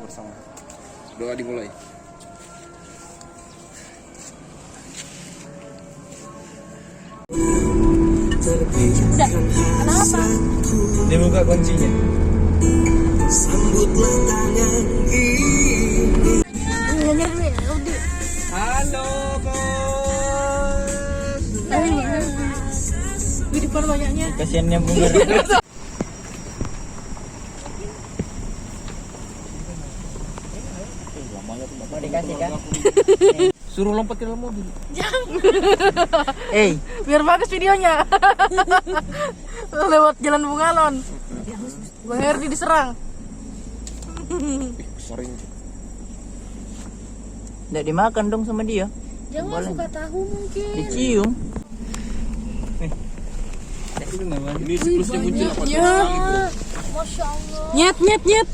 bersama. Doa dimulai. Udah, kenapa? Dibuka kuncinya. Sambutlah tangan ini. Halo, Bos. Di depan banyaknya. Kasiannya bunga. Mau dikasih kan? Suruh lompat ke dalam mobil. Biar bagus videonya. Lewat jalan Bungalon. Bang Herdi diserang. Sering. Nggak dimakan dong sama dia. Jangan suka tahu mungkin. Dicium. Ini siklusnya muncul apa? Ya. Masya Allah. Nyet nyet nyet.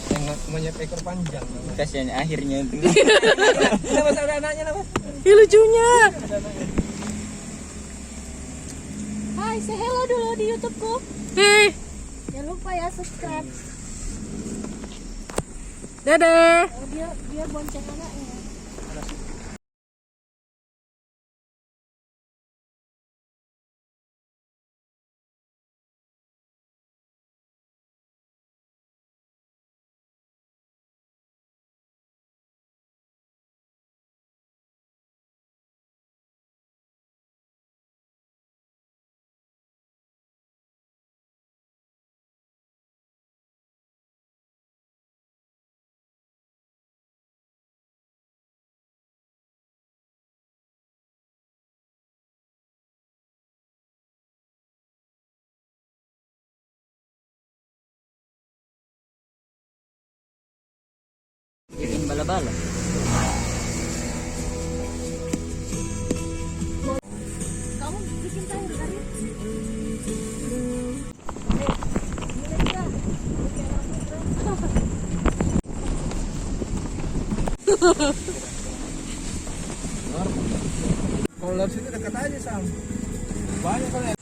Yang monyet ekor panjang. Kasian akhirnya itu. Kenapa ada anaknya nama? Ih, lucunya. Hai, say hello dulu di YouTubeku. Hei. Jangan lupa ya subscribe. Dadah. Oh, dia bonceng anaknya. Bikin bala-bala. Kamu bikin tahu tadi? Kalau lewat situ dekat aja, Sam. Banyak kan ya.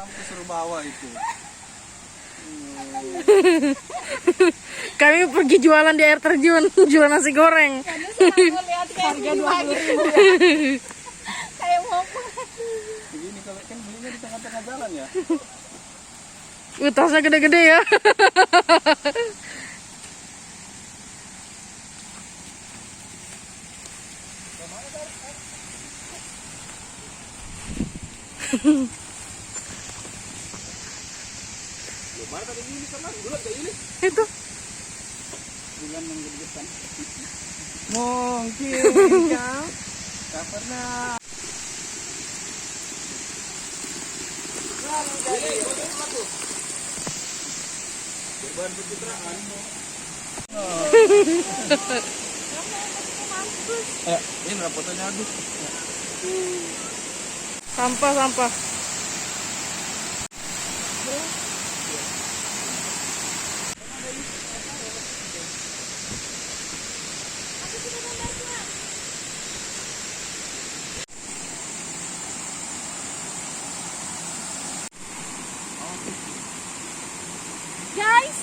Sampai suruh bawa itu. Kami pergi jualan di air terjun, jualan nasi goreng. Harga 20.000. Kayak mau. Begini kalau kan belinya di tengah-tengah jalan ya. Tasnya gede-gede ya. Mana tadi ini kan dulu ada ini. Itu. Bulan menggedekan. Mungkin kau tak pernah. Beban pencitraan. Ini rapotnya aduk. Sampah. Guys,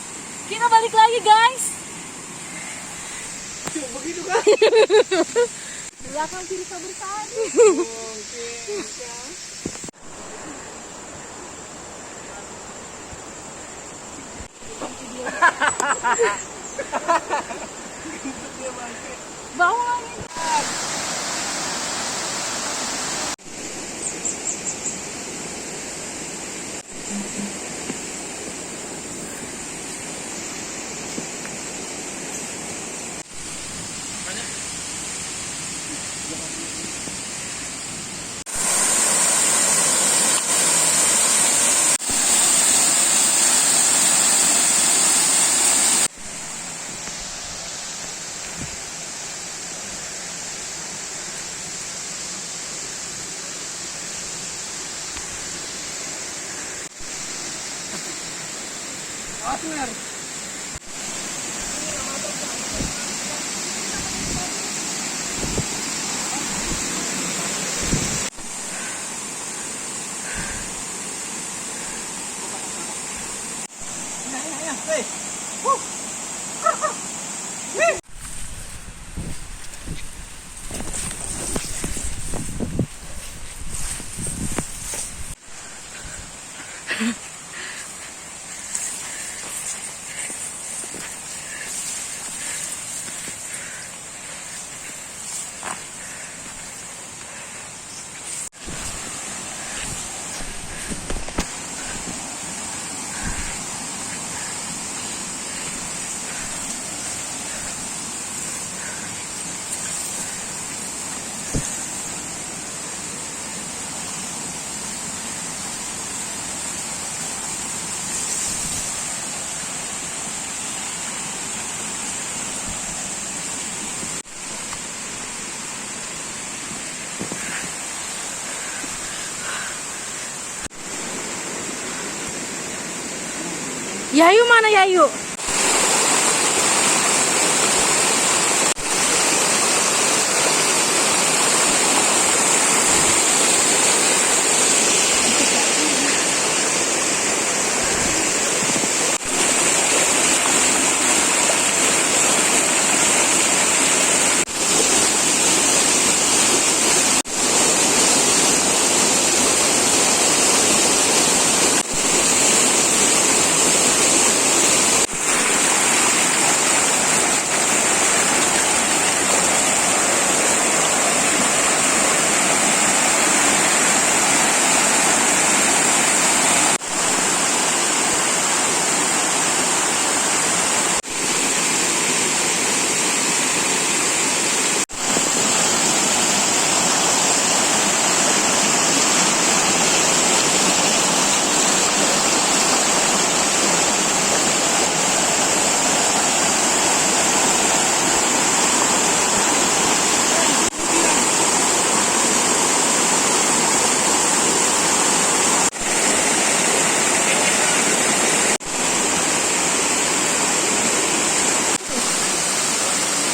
kita balik lagi guys. Begitu kan? Belakang kiri kabur tadi. Bawa ini. Partner. Yayu mana Yayu?